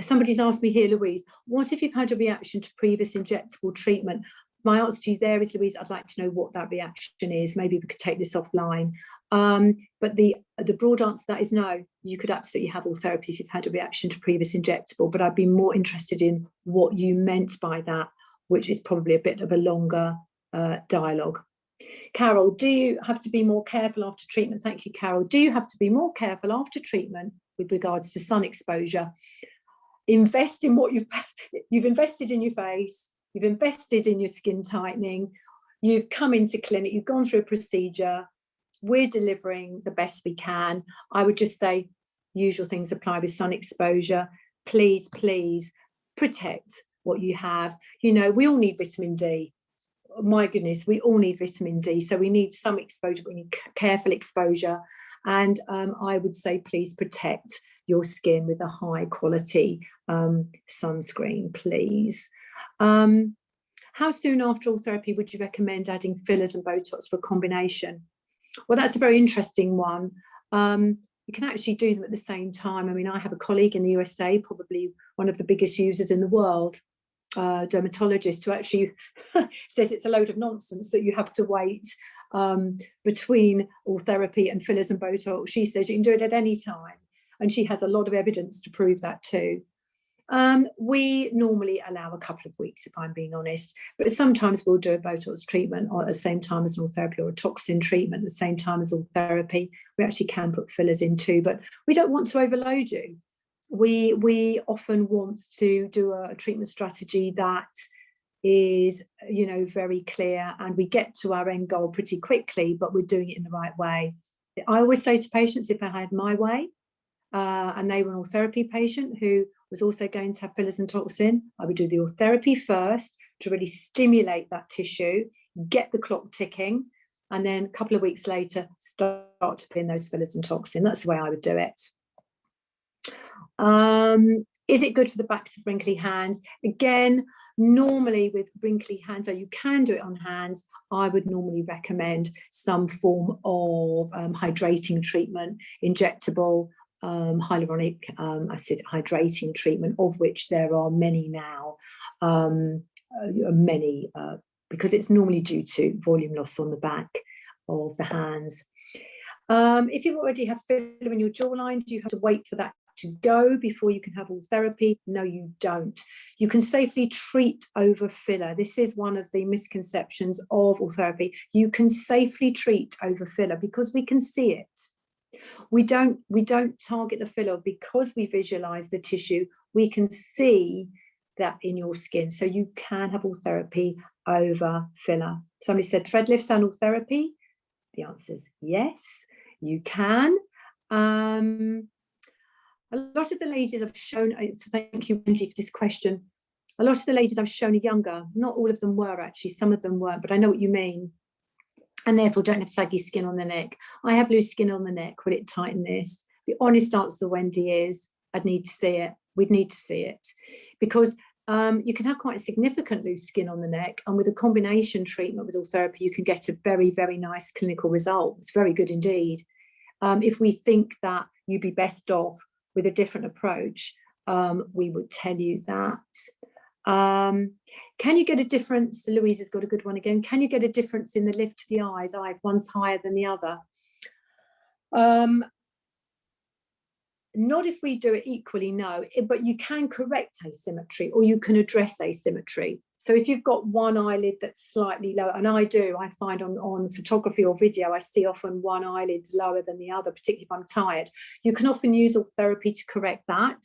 Speaker 1: Somebody's asked me here, Louise, what if you've had a reaction to previous injectable treatment? My answer to you there is, Louise, I'd like to know what that reaction is. Maybe we could take this offline. But the broad answer to that is no. You could absolutely have Ultherapy if you've had a reaction to previous injectable, but I'd be more interested in what you meant by that, which is probably a bit of a longer dialogue. Carol, do you have to be more careful after treatment? Thank you, Carol. Do you have to be more careful after treatment with regards to sun exposure? Invest in what you've invested in your face, you've invested in your skin tightening, you've come into clinic, you've gone through a procedure, we're delivering the best we can. I would just say usual things apply with sun exposure. Please, please protect what you have. You know, we all need vitamin D. My goodness, we all need vitamin D. So we need some exposure, we need careful exposure. And I would say, please protect your skin with a high quality sunscreen, please. How soon after Ultherapy would you recommend adding fillers and Botox for a combination? Well, that's a very interesting one. you can actually do them at the same time. I mean, I have a colleague in the USA, probably one of the biggest users in the world, dermatologist, who actually says it's a load of nonsense that you have to wait between Ultherapy and fillers and Botox. She says you can do it at any time, and she has a lot of evidence to prove that too. We normally allow a couple of weeks, if I'm being honest, but sometimes we'll do a Botox treatment or at the same time as Ultherapy, or a toxin treatment at the same time as Ultherapy. We actually can put fillers in too, but we don't want to overload you. We often want to do a treatment strategy that is, very clear, and we get to our end goal pretty quickly, but we're doing it in the right way. I always say to patients, if I had my way, and they were an Ultherapy patient who was also going to have fillers and toxin, I would do the Ultherapy first to really stimulate that tissue, get the clock ticking, and then a couple of weeks later start to put in those fillers and toxin. That's the way I would do it. Is it good for the backs of wrinkly hands? Again, normally with wrinkly hands, so you can do it on hands, I would normally recommend some form of hydrating treatment, injectable hyaluronic acid hydrating treatment, of which there are many now, because it's normally due to volume loss on the back of the hands. If you already have filler in your jawline, do you have to wait for that to go before you can have Ultherapy? No, you don't. You can safely treat over filler. This is one of the misconceptions of Ultherapy. You can safely treat over filler because we can see it. We don't target the filler because we visualize the tissue. We can see that in your skin. So you can have Ultherapy over filler. Somebody said thread lifts and Ultherapy. The answer is yes, you can. A lot of the ladies I've shown, so thank you, Wendy, for this question. A lot of the ladies I've shown are younger. Not all of them were actually, some of them weren't, but I know what you mean. And therefore don't have saggy skin on the neck. I have loose skin on the neck. Would it tighten this? The honest answer, Wendy, is I'd need to see it. We'd need to see it. Because you can have quite significant loose skin on the neck, and with a combination treatment with Ultherapy, you can get a very, very nice clinical result. It's very good indeed. If we think that you'd be best off with a different approach, we would tell you that. Can you get a difference? Louise has got a good one again. Can you get a difference in the lift to the eyes? One's higher than the other. Not if we do it equally, no, but you can correct asymmetry, or you can address asymmetry. So if you've got one eyelid that's slightly lower, and I find on photography or video, I see often one eyelid's lower than the other, particularly if I'm tired. You can often use Ultherapy to correct that.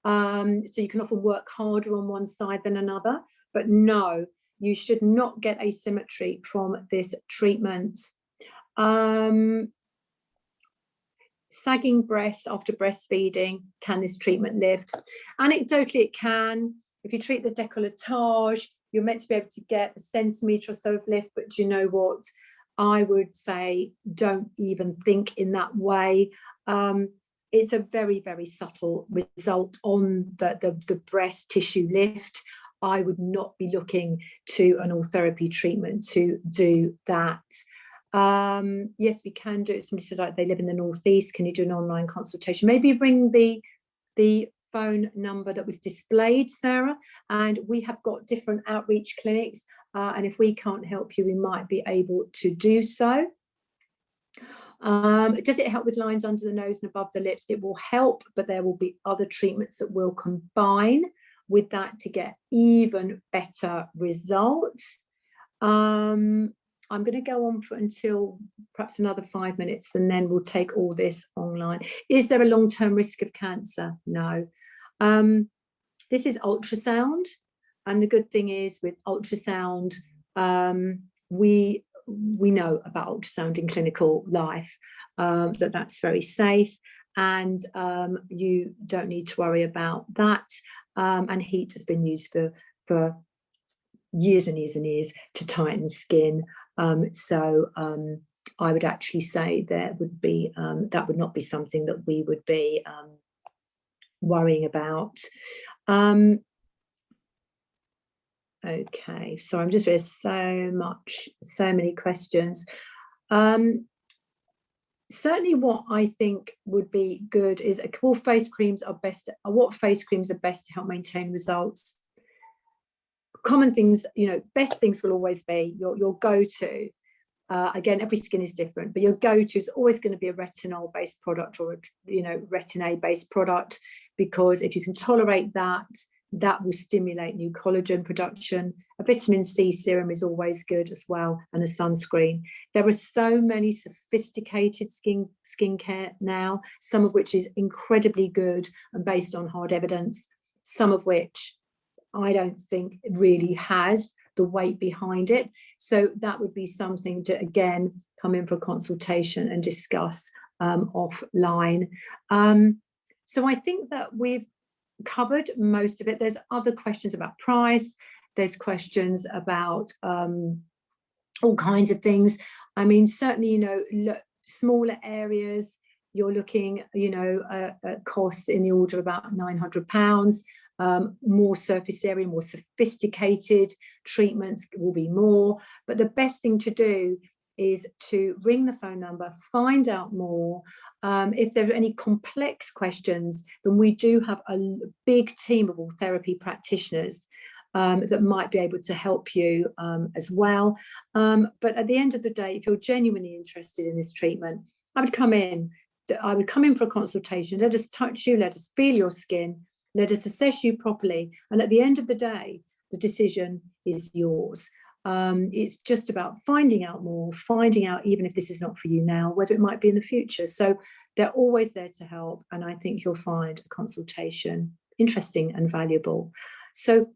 Speaker 1: So you can often work harder on one side than another, but no, you should not get asymmetry from this treatment. Sagging breasts after breastfeeding, can this treatment lift? Anecdotally, it can. If you treat the décolletage, you're meant to be able to get a centimetre or so of lift, but do you know what? I would say don't even think in that way. It's a very, very subtle result on the breast tissue lift. I would not be looking to an Ultherapy treatment to do that. Yes, we can do it. Somebody said like they live in the Northeast. Can you do an online consultation? Maybe ring the phone number that was displayed, Sarah, and we have got different outreach clinics, and if we can't help you, we might be able to do so. Does it help with lines under the nose and above the lips? It will help, but there will be other treatments that will combine with that to get even better results. I'm going to go on until perhaps another 5 minutes, and then we'll take all this online. Is there a long-term risk of cancer? No. This is ultrasound, and the good thing is with ultrasound, we know about ultrasound in clinical life, that's very safe, and you don't need to worry about that. And heat has been used for years and years and years to tighten skin. So I would actually say there would be that would not be something that we would be worrying about. Okay, so I'm just reading so many questions. certainly what I think would be good is what face creams are best to help maintain results. Common things, best things will always be your go-to. Again, every skin is different, but your go-to is always going to be a retinol-based product or retin A-based product, because if you can tolerate that, that will stimulate new collagen production. A vitamin C serum is always good as well, and a sunscreen. There are so many sophisticated skincare now, some of which is incredibly good and based on hard evidence, some of which I don't think it really has the weight behind it. So that would be something to, again, come in for a consultation and discuss offline. So I think that we've covered most of it. There's other questions about price. There's questions about all kinds of things. I mean, certainly, smaller areas, you're looking, at costs in the order of about £900. More surface area, more sophisticated treatments will be more. But the best thing to do is to ring the phone number, find out more. If there are any complex questions, then we do have a big team of Ultherapy practitioners that might be able to help you as well. But at the end of the day, if you're genuinely interested in this treatment, I would come in for a consultation. Let us touch you, let us feel your skin, let us assess you properly. And at the end of the day, the decision is yours. It's just about finding out more, finding out, even if this is not for you now, whether it might be in the future. So they're always there to help. And I think you'll find a consultation interesting and valuable. So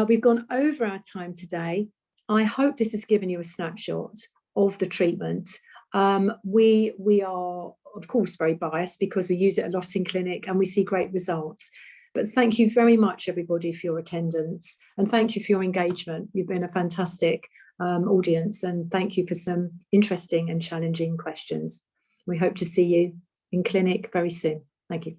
Speaker 1: we've gone over our time today. I hope this has given you a snapshot of the treatment. We are, of course, very biased because we use it a lot in clinic and we see great results. But thank you very much, everybody, for your attendance, and thank you for your engagement. You've been a fantastic audience, and thank you for some interesting and challenging questions. We hope to see you in clinic very soon. Thank you.